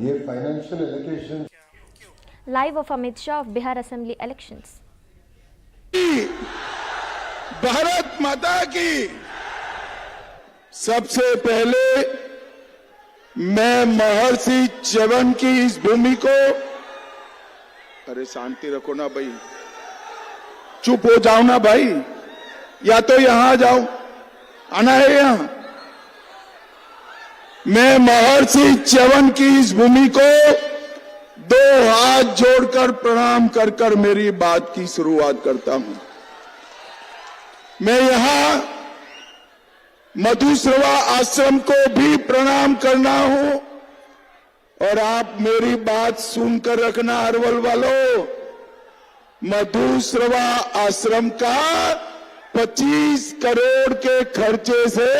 ये financial allocation Live of Amit Shah of Bihar Assembly elections. Bharat माता की। सबसे पहले मैं महर्षि च्यवन की इस भूमि को, अरे शांति रखो ना भाई, चुप हो जाओ ना भाई, या तो यहां आ जाओ, आना है यहां। मैं महर्षि च्यवन की इस भूमि को दो हाथ जोड़कर प्रणाम कर कर मेरी बात की शुरुआत करता हूं। मैं यहां मधुश्रवा आश्रम को भी प्रणाम करना हूं, और आप मेरी बात सुनकर रखना अरवल वालों। मधुश्रवा आश्रम का 25 करोड़ के खर्चे से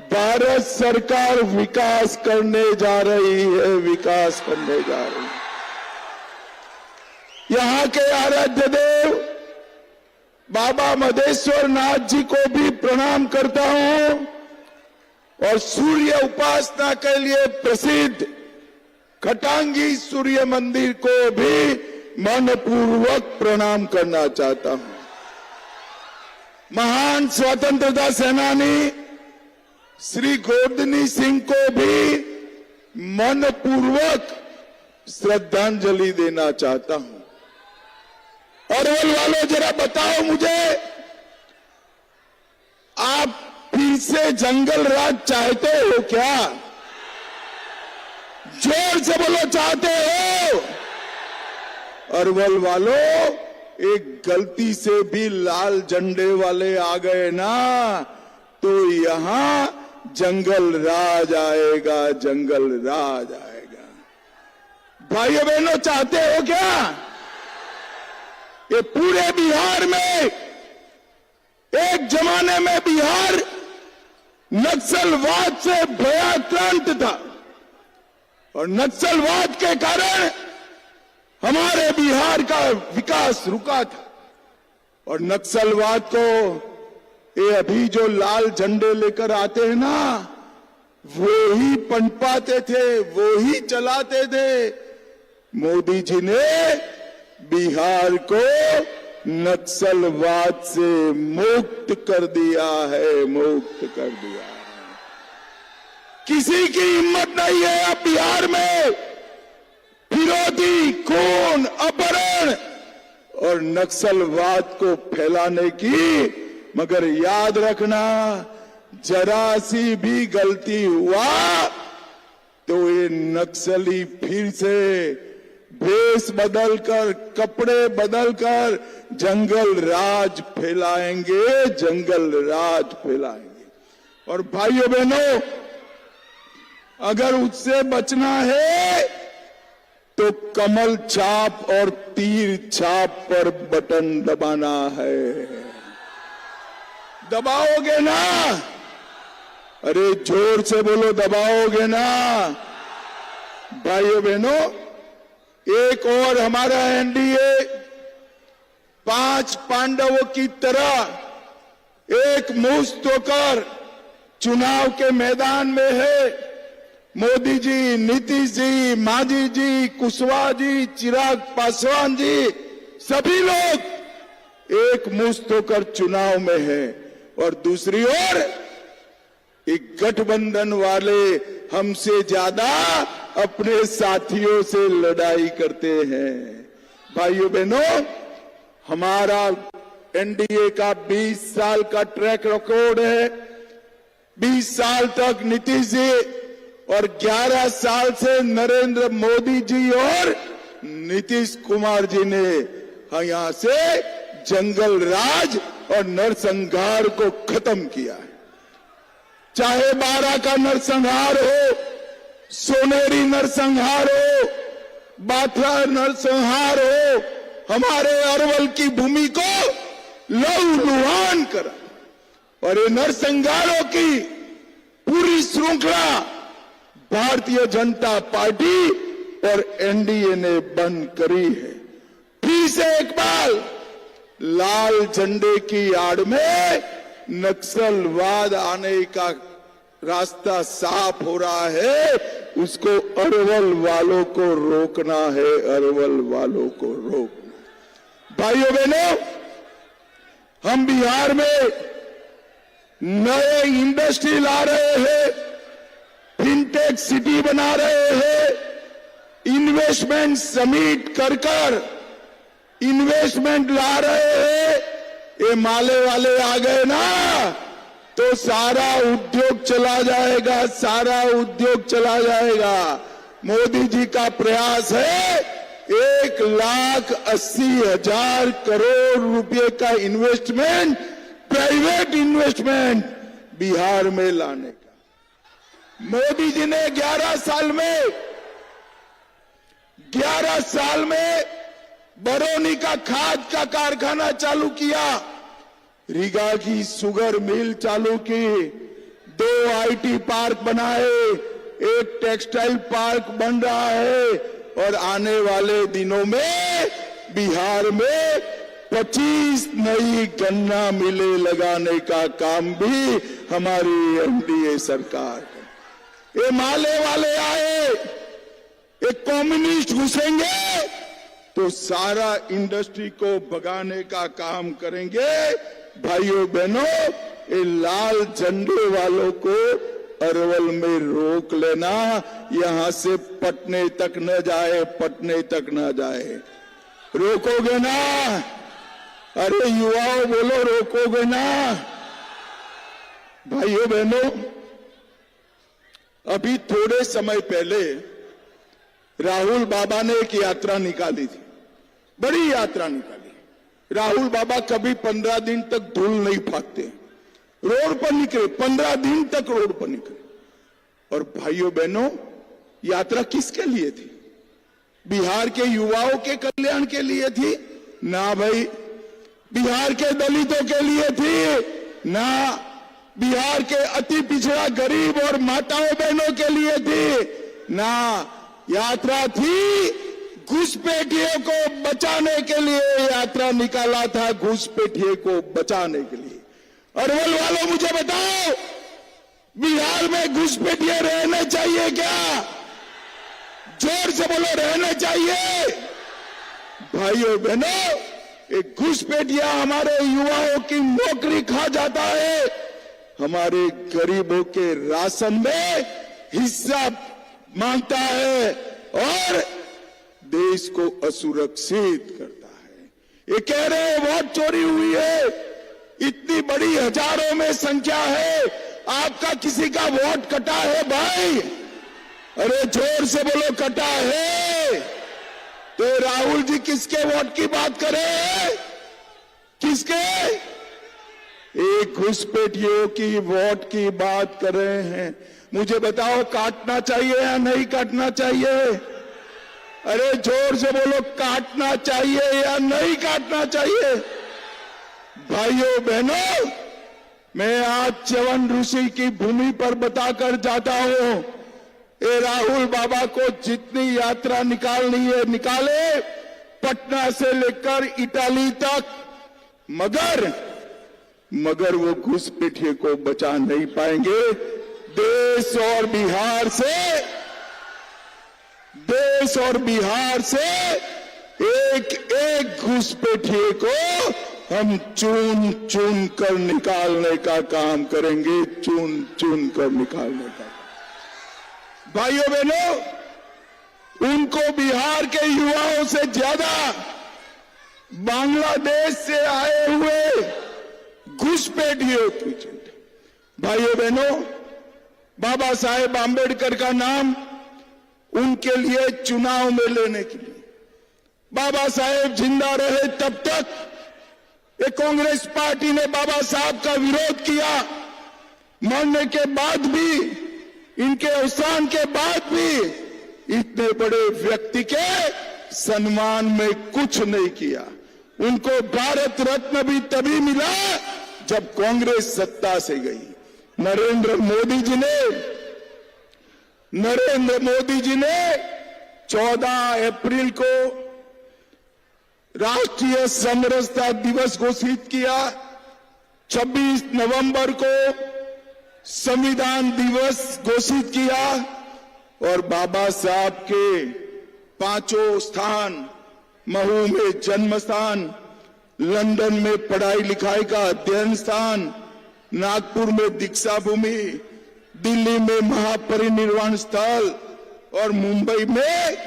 भारत सरकार विकास करने जा रही है, विकास करने जा रही है। यहां के आराध्य देव बाबा मधेश्वर नाथ जी को भी प्रणाम करता हूं, और सूर्य उपासना के लिए प्रसिद्ध खटांगी सूर्य मंदिर को भी मनपूर्वक प्रणाम करना चाहता हूं। महान स्वतंत्रता सेनानी श्री गोवर्धनी सिंह को भी मनपूर्वक श्रद्धांजलि देना चाहता हूं। अरवल वालों जरा बताओ मुझे, आप फिर से जंगल राज चाहते हो क्या? जोर से बोलो, चाहते हो? अरवल वालों, एक गलती से भी लाल झंडे वाले आ गए ना तो यहां जंगल राज आएगा, जंगल राज आएगा। भाइयों बहनों, चाहते हो क्या? ये पूरे बिहार में, एक जमाने में बिहार नक्सलवाद से भयाक्रांत था, और नक्सलवाद के कारण हमारे बिहार का विकास रुका था। और नक्सलवाद को ये अभी जो लाल झंडे लेकर आते हैं ना, वो ही पनपाते थे, वो ही चलाते थे। मोदी जी ने बिहार को नक्सलवाद से मुक्त कर दिया है, मुक्त कर दिया है। किसी की हिम्मत नहीं है अब बिहार में फिरौती, खून, अपहरण और नक्सलवाद को फैलाने की। मगर याद रखना, जरा सी भी गलती हुआ तो ये नक्सली फिर से भेष बदलकर, कपड़े बदलकर जंगल राज फैलाएंगे, जंगल राज फैलाएंगे। और भाइयों बहनों, अगर उससे बचना है तो कमल छाप और तीर छाप पर बटन दबाना है। दबाओगे ना? अरे जोर से बोलो, दबाओगे ना? भाइयों बहनों, एक और हमारा एनडीए 5 पांडवों की तरह एक मुश्त होकर चुनाव के मैदान में है। मोदी जी, नीतीश जी, मांझी जी, कुशवाहा जी, चिराग पासवान जी, सभी लोग एक मुश्त होकर चुनाव में हैं। और दूसरी ओर एक गठबंधन वाले हमसे ज्यादा अपने साथियों से लड़ाई करते हैं। भाइयों बहनों, हमारा एनडीए का 20 साल का ट्रैक रिकॉर्ड है। 20 साल तक नीतीश जी और 11 साल से नरेंद्र मोदी जी और नीतीश कुमार जी ने यहां से जंगल राज और नरसंहार को खत्म किया है। चाहे 12 का नरसंहार हो, सोनेरी नरसंहार हो, बाथरा नरसंहार हो, हमारे अरवल की भूमि को लहूलुहान करा। और ये नरसंहारों की पूरी श्रृंखला भारतीय जनता पार्टी और एनडीए ने बंद करी है। फिर से एक बार लाल झंडे की आड़ में नक्सलवाद आने का रास्ता साफ हो रहा है। उसको अरवल वालों को रोकना है, अरवल वालों को रोकना। भाइयों बहनों, हम बिहार में नए इंडस्ट्री ला रहे हैं, फिनटेक सिटी बना रहे हैं, इन्वेस्टमेंट समिट कर कर इन्वेस्टमेंट ला रहे हैं। ये माले वाले आ गए ना तो सारा उद्योग चला जाएगा, सारा उद्योग चला जाएगा। मोदी जी का प्रयास है 1,80,000 करोड़ रुपए का इन्वेस्टमेंट, प्राइवेट इन्वेस्टमेंट बिहार में लाने का। मोदी जी ने 11 साल में बरौनी का खाद का कारखाना चालू किया, रीगा की शुगर मिल चालू की, 2 आईटी पार्क बनाए, एक टेक्सटाइल पार्क बन रहा है और आने वाले दिनों में बिहार में 25 नई गन्ना मिलें लगाने का काम भी हमारी एनडीए सरकार है। ये माले वाले आए, एक कम्युनिस्ट घुसेंगे तो सारा इंडस्ट्री को भगाने का काम करेंगे। भाइयों बहनों, ये लाल झंडे वालों को अरवल में रोक लेना, यहां से पटने तक न जाए, पटने तक न जाए। रोकोगे ना? अरे युवाओं बोलो, रोकोगे ना? भाइयों बहनों, अभी थोड़े समय पहले राहुल बाबा ने एक यात्रा निकाली थी, बड़ी यात्रा निकाली। राहुल बाबा कभी 15 दिन तक धूल नहीं फाकते, रोड पर निकले, 15 दिन तक रोड पर निकले। और भाइयों बहनों, यात्रा किसके लिए थी? बिहार के युवाओं के कल्याण के लिए थी? ना भाई। बिहार के दलितों के लिए थी? ना। बिहार के अति पिछड़ा गरीब और माताओं बहनों के लिए थी? ना। यात्रा थी घुसपैठियों को बचाने के लिए, यात्रा निकाला था घुसपैठिए को बचाने के लिए। अरवल वालों, मुझे बताओ, बिहार में घुसपैठिए रहने चाहिए क्या? जोर से बोलो, रहने चाहिए? भाइयों बहनों, एक घुसपैठिया हमारे युवाओं की नौकरी खा जाता है, हमारे गरीबों के राशन में हिस्सा मांगता है और देश को असुरक्षित करता है। ये कह रहे हैं वोट चोरी हुई है, इतनी बड़ी हजारों में संख्या है, आपका किसी का वोट कटा है भाई? अरे जोर से बोलो, कटा है? तो राहुल जी किसके वोट की बात कर रहे हैं? किसके? एक घुसपैठियों की वोट की बात कर रहे हैं। मुझे बताओ, काटना चाहिए या नहीं काटना चाहिए? अरे जोर से बोलो, काटना चाहिए या नहीं काटना चाहिए? भाइयों बहनों, मैं आज च्यवन ऋषि की भूमि पर बताकर जाता हूं, ये राहुल बाबा को जितनी यात्रा निकालनी है निकाले, पटना से लेकर इटाली तक, मगर वो घुसपैठिए को बचा नहीं पाएंगे। देश और बिहार से एक घुसपैठिए को हम चुन चुन कर निकालने का काम करेंगे, चुन कर निकालने का। भाइयों बहनों, उनको बिहार के युवाओं से ज्यादा बांग्लादेश से आए हुए घुसपैठियों की चिंता। भाइयों बहनों, बाबा साहेब आंबेडकर का नाम उनके लिए चुनाव में लेने के लिए, बाबा साहेब जिंदा रहे तब तक ये कांग्रेस पार्टी ने बाबा साहब का विरोध किया, मरने के बाद भी, इनके अवसान के बाद भी इतने बड़े व्यक्ति के सम्मान में कुछ नहीं किया। उनको भारत रत्न भी तभी मिला जब कांग्रेस सत्ता से गई। नरेंद्र मोदी जी ने 14 अप्रैल को राष्ट्रीय समरसता दिवस घोषित किया, 26 नवंबर को संविधान दिवस घोषित किया और बाबा साहब के पांचों स्थान, महू में जन्म स्थान, लंदन में पढ़ाई लिखाई का अध्ययन स्थान, नागपुर में दीक्षा भूमि, दिल्ली में महापरिनिर्वाण स्थल और मुंबई में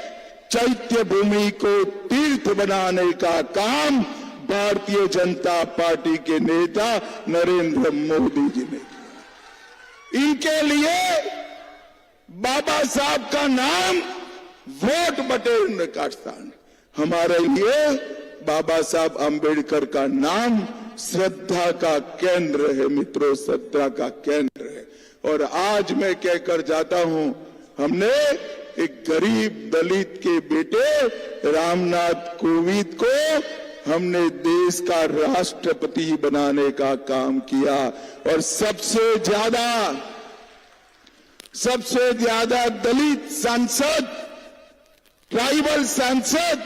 चैत्य भूमि को तीर्थ बनाने का काम भारतीय जनता पार्टी के नेता नरेंद्र मोदी जी ने किया। इनके लिए बाबा साहब का नाम वोट बटोरने का स्थान, हमारे लिए बाबा साहब अंबेडकर का नाम श्रद्धा का केंद्र है मित्रों, श्रद्धा का केंद्र है। और आज मैं कहकर जाता हूं, हमने एक गरीब दलित के बेटे रामनाथ कोविंद को हमने देश का राष्ट्रपति बनाने का काम किया। और सबसे ज्यादा दलित सांसद, ट्राइबल सांसद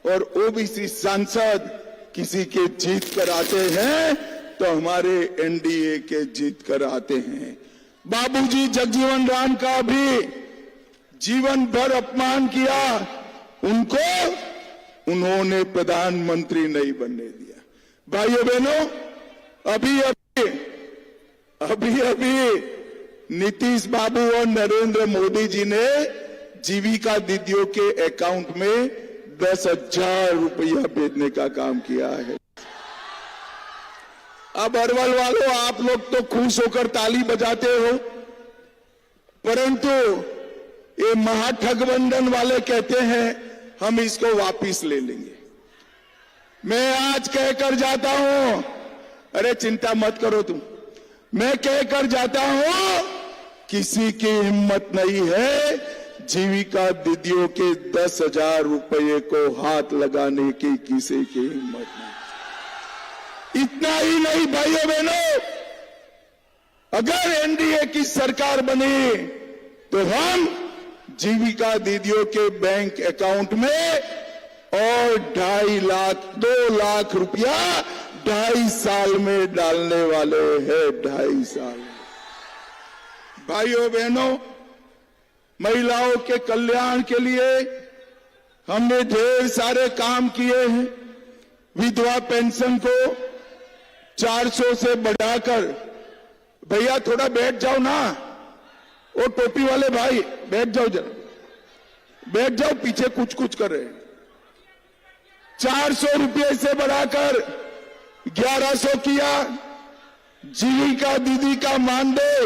और ओबीसी सांसद किसी के जीत कर आते हैं तो हमारे एनडीए के जीत कर आते हैं। बाबूजी जगजीवन राम का भी जीवन भर अपमान किया, उनको उन्होंने प्रधानमंत्री नहीं बनने दिया। भाइयों बहनों, अभी नीतीश बाबू और नरेंद्र मोदी जी ने जीविका दीदियों के अकाउंट में 10,000 रुपया भेजने का काम किया है। अब अरवल वालों, आप लोग तो खुश होकर ताली बजाते हो, परंतु ये महाठगबंधन वाले कहते हैं हम इसको वापिस ले लेंगे। मैं आज कहकर जाता हूं, अरे चिंता मत करो तुम, मैं कहकर जाता हूं किसी की हिम्मत नहीं है जीविका दीदियों के 10,000 रुपये को हाथ लगाने की, किसी की हिम्मत नहीं। इतना ही नहीं भाइयों बहनों, अगर एनडीए की सरकार बनी तो हम जीविका दीदियों के बैंक अकाउंट में और 2 लाख रुपया 2.5 साल में डालने वाले हैं। 2.5 साल। भाइयों बहनों, महिलाओं के कल्याण के लिए हमने ढेर सारे काम किए हैं। विधवा पेंशन को 400 से बढ़ाकर, भैया थोड़ा बैठ जाओ ना, वो टोपी वाले भाई बैठ जाओ, जरा बैठ जाओ, पीछे कुछ कर रहे हैं। 400 रुपये से बढ़ाकर 1100 किया। जीविका दीदी का मानदेय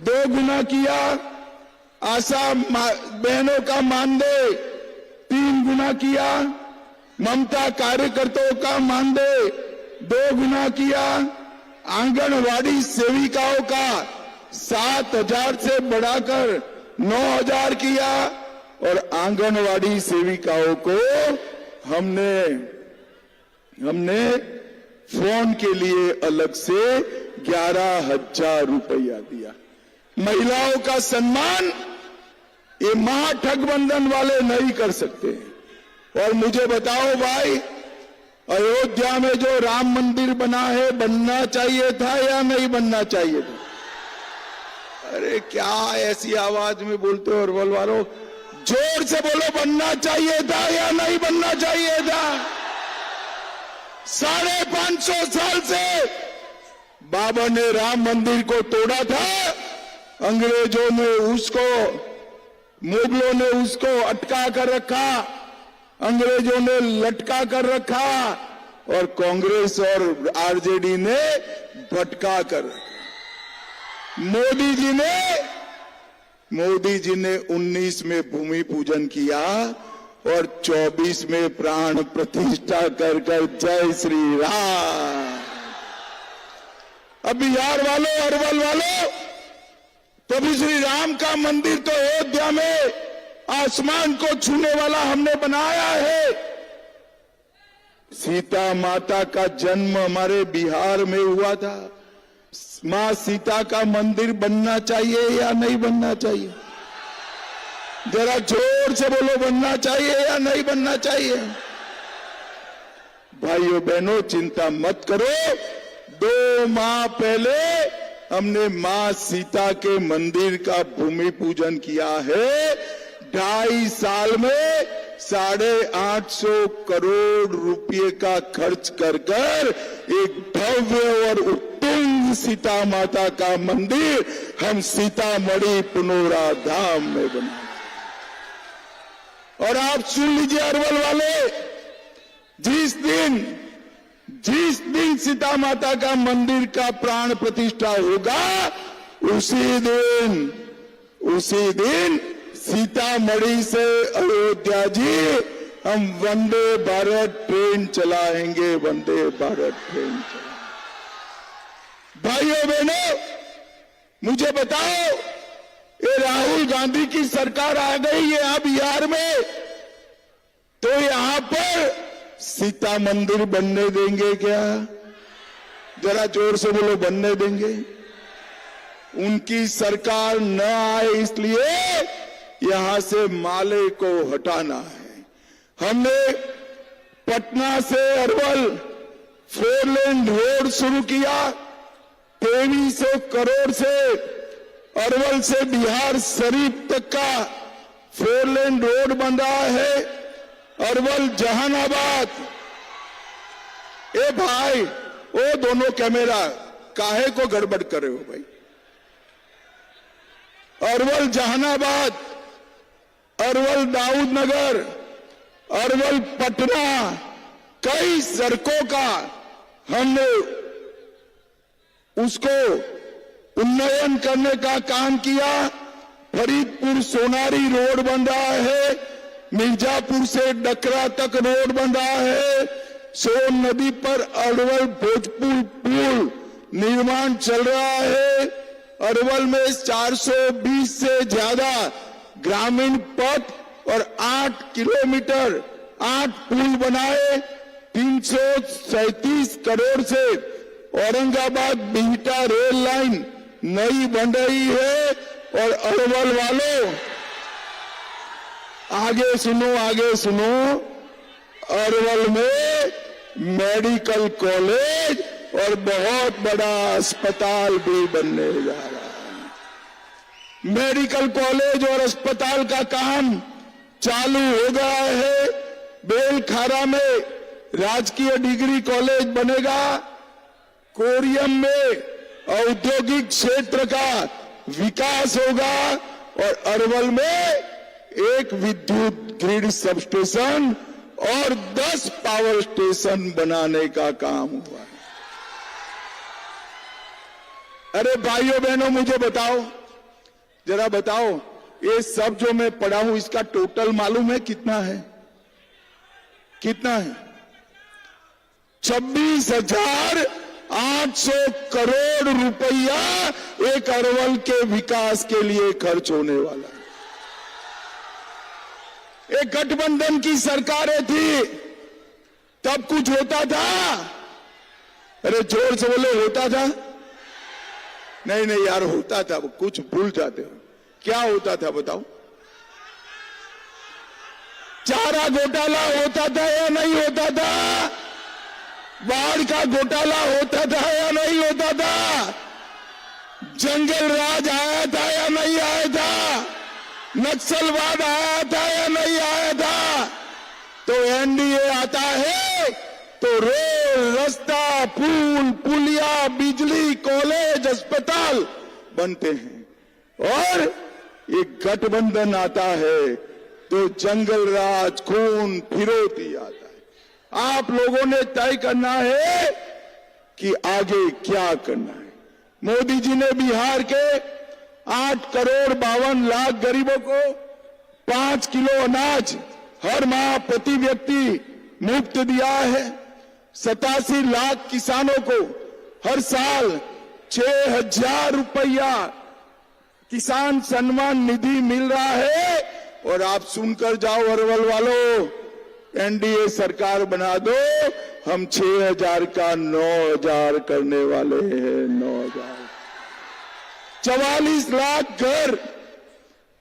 2 गुना किया। आशा बहनों का मानदेय 3 गुना किया। ममता कार्यकर्ताओं का मानदेय 2 गुना किया। आंगनवाड़ी सेविकाओं का 7,000 से बढ़ाकर 9,000 किया। और आंगनवाड़ी सेविकाओं को हमने फोन के लिए अलग से 11,000 रुपया दिया। महिलाओं का सम्मान ये महाठगबंधन वाले नहीं कर सकते। और मुझे बताओ भाई, अयोध्या में जो राम मंदिर बना है, बनना चाहिए था या नहीं बनना चाहिए था? अरे क्या ऐसी आवाज में बोलते हो अरवल वालों, जोर से बोलो, बनना चाहिए था या नहीं बनना चाहिए था? 550 साल से बाबर ने राम मंदिर को तोड़ा था। अंग्रेजों ने उसको, मुगलों ने उसको अटका कर रखा, अंग्रेजों ने लटका कर रखा और कांग्रेस और आरजेडी ने भटका कर रखा। मोदी जी ने 19 में भूमि पूजन किया और 24 में प्राण प्रतिष्ठा कर जय श्री राम। अब बिहार वालों, अरवल वालों, तो भी श्री राम का मंदिर तो अयोध्या में आसमान को छूने वाला हमने बनाया है। सीता माता का जन्म हमारे बिहार में हुआ था। मां सीता का मंदिर बनना चाहिए या नहीं बनना चाहिए? जरा जोर से बोलो, बनना चाहिए या नहीं बनना चाहिए? भाइयों बहनों, चिंता मत करो। 2 माह पहले हमने मां सीता के मंदिर का भूमि पूजन किया है। 2.5 साल में 850 करोड़ रुपए का खर्च कर एक भव्य और उत्तुंग सीता माता का मंदिर हम सीतामढ़ी पुनौरा धाम में बना। और आप सुन लीजिए अरवल वाले, जिस दिन सीता माता का मंदिर का प्राण प्रतिष्ठा होगा, उसी दिन सीतामढ़ी से अयोध्या जी हम वंदे भारत ट्रेन चलाएंगे, वंदे भारत ट्रेन चलाएंगे। भाइयों बहनों, मुझे बताओ, ये राहुल गांधी की सरकार आ गई है यहाँ बिहार में, तो यहां पर सीता मंदिर बनने देंगे क्या? जरा जोर से बोलो, बनने देंगे? उनकी सरकार न आए इसलिए यहां से माले को हटाना है। हमने पटना से अरवल 4 लेन रोड शुरू किया। 2300 करोड़ से अरवल से बिहार शरीफ तक का 4 लेन रोड बन रहा है। अरवल जहानाबाद, ए भाई, वो दोनों कैमरा काहे को गड़बड़ कर रहे हो भाई? अरवल जहानाबाद, अरवल दाऊद नगर, अरवल पटना, कई सड़कों का हमने उसको उन्नयन करने का काम किया। फरीदपुर सोनारी रोड बन रहा है, मिर्जापुर से डकरा तक रोड बन रहा है, सोन नदी पर अरवल भोजपुर पुल निर्माण चल रहा है। अरवल में 420 से ज्यादा ग्रामीण पथ और 8 किलोमीटर 8 पुल बनाए। 337 करोड़ से औरंगाबाद बिहटा रेल लाइन नई बन रही है। और अरवल वालों, आगे सुनो, अरवल में मेडिकल कॉलेज और बहुत बड़ा अस्पताल भी बनने जा रहा है। मेडिकल कॉलेज और अस्पताल का काम चालू हो गया है। बेलखारा में राजकीय डिग्री कॉलेज बनेगा। कोरियम में औद्योगिक क्षेत्र का विकास होगा और अरवल में एक विद्युत ग्रिड सबस्टेशन और 10 पावर स्टेशन बनाने का काम हुआ है। अरे भाइयों बहनों, मुझे बताओ, जरा बताओ, ये सब जो मैं पढ़ा हूं इसका टोटल मालूम है कितना है? कितना है? 26,800 करोड़ रुपया एक अरवल के विकास के लिए खर्च होने वाला है। एक गठबंधन की सरकारें थी, तब कुछ होता था? अरे जोर से बोले, होता था? नहीं यार, होता था। कुछ भूल जाते हो। क्या होता था बताओ? चारा घोटाला होता था या नहीं होता था? बाढ़ का घोटाला होता था या नहीं होता था? जंगल राज आया था या नहीं आया था? नक्सलवाद आया था या नहीं आया था? तो एनडीए आता है तो रोड, रास्ता, पुल, पुलिया, बिजली, कॉलेज, अस्पताल बनते हैं। और एक गठबंधन आता है तो जंगल राज, खून फिरौती आता है। आप लोगों ने तय करना है कि आगे क्या करना है। मोदी जी ने बिहार के 8 करोड़ 52 लाख गरीबों को 5 किलो अनाज हर माह प्रति व्यक्ति मुफ्त दिया है। 87 लाख किसानों को हर साल 6,000 रुपया किसान सम्मान निधि मिल रहा है। और आप सुनकर जाओ अरवल वालों, एनडीए सरकार बना दो, हम 6,000 का 9,000 करने वाले हैं। 9,000। 44 लाख घर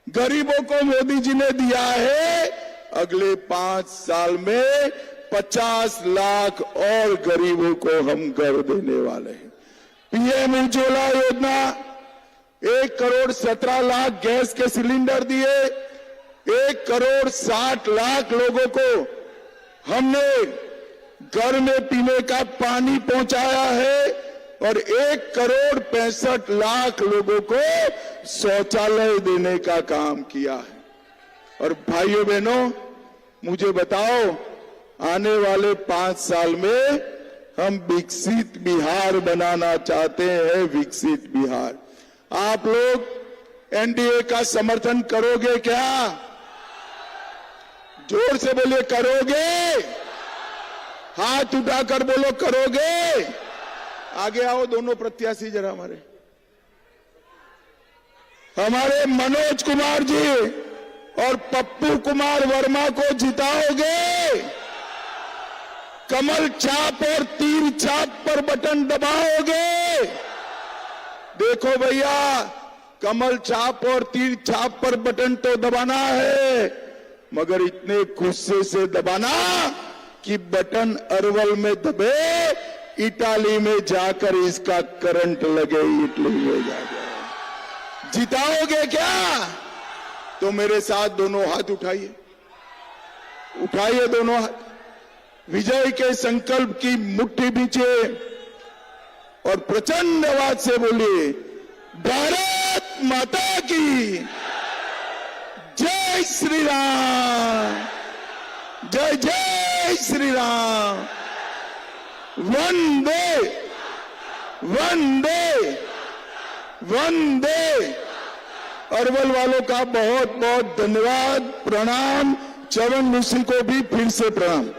गरीबों को मोदी जी ने दिया है। अगले 5 साल में 50 लाख और गरीबों को हम घर देने वाले हैं। पीएम उज्ज्वला योजना 1,17,00,000 गैस के सिलेंडर दिए, 1,60,00,000 लोगों को हमने घर में पीने का पानी पहुंचाया है और 1,65,00,000 लोगों को शौचालय देने का काम किया है। और भाइयों बहनों, मुझे बताओ, आने वाले 5 साल में हम विकसित बिहार बनाना चाहते हैं, विकसित बिहार। आप लोग एनडीए का समर्थन करोगे क्या? जोर से बोलिए, करोगे? हाथ उठाकर बोलो, करोगे? आगे आओ दोनों प्रत्याशी जरा। हमारे मनोज कुमार जी और पप्पू कुमार वर्मा को जिताओगे? कमल छाप और तीर छाप पर बटन दबाओगे? देखो भैया, कमल छाप और तीर छाप पर बटन तो दबाना है, मगर इतने गुस्से से दबाना कि बटन अरवल में दबे, इटाली में जाकर इसका करंट लगे, इटली में जाकर। जिताओगे क्या? तो मेरे साथ दोनों हाथ उठाइए, उठाइए दोनों हाथ। विजय के संकल्प की मुट्ठी बीचे और प्रचंड आवाज से बोलिए, भारत माता की जय श्री राम, जय जय श्री राम, वंदे वंदे वंदे। अरवल वालों का बहुत बहुत धन्यवाद, प्रणाम। चवन ऋषि को भी फिर से प्रणाम।